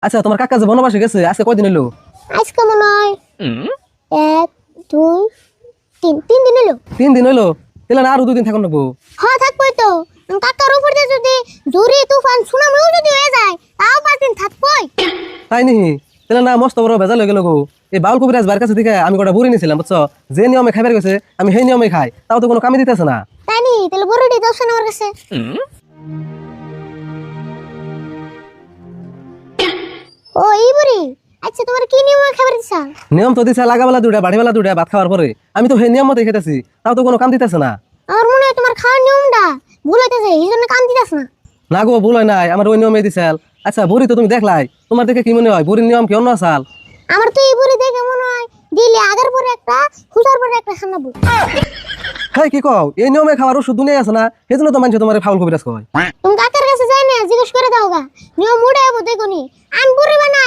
আচ্ছা তোমার কাকা যে বনবাসে গেছে আজকে কয়দিন হইলো? আজকে মনে হয় 1 2 3 দিন হলো। 3 দিন হইলো? তাহলে না আরো 2 দিন থাকুন লাগবো। হ্যাঁ থাকবোই তো। কাকার উপর দিয়ে যদি ঝড়ি তুফান সুনামিও যদি হয়ে যায় তাও 5 দিন থাকবোই। তাই নি? তাহলে না মস্ত বড় ভেজাল হয়ে গেল গো। এই বাউল কবিরাজ বার কাছে থেকে আমি কটা বুড়ি নিয়েছিলাম বুঝছো, যে নিয়মে খাইবার গেছে আমি সেই নিয়মে খাই, তাও তো কোনো কামে দিতেছে না। তাই নি? তাহলে বড়ডি দর্শন আমার কাছে। ও এই বুড়ি, আচ্ছা তোমার কি নিয়ম খাবার দিছা? নিয়ম তো দিছে লাগাবেলা দুটা বাড়িবেলা দুটা ভাত খাওয়ার পরে, আমি তো সেই নিয়ম মতো খেতেছি, তাও তো কোনো কাম দিতেছে না। আমার মনে হয় তোমার খাওয়ার নিয়মটা ভুল হইতেছে, এই জন্য কাম দিতাছ না। না গো ভুল হয় নাই, আমার ওই নিয়মে দিছাল। আচ্ছা বুড়ি তো তুমি দেখলাই, তোমার দেখে কি মনে হয় বুড়ির নিয়ম কি অন্য আসাল? আমার তো এই বুড়ি দেখে মনে হয় দিলে আগের পরে একটা খুশার পরে একটা খানাবো। হ্যাঁ কি কও, এই নিয়মে খাওয়ার ওষুধ দুনিয়া আছে না, সেই জন্য তো মানুষ তোমার ফাউল কবিরাজ কয়। তুমি কাকার কাছে যাই না জিজ্ঞেস করে দাও গা, নিয়ম উড়ে যাবো দেখো নি। আমি বুড়ি বানা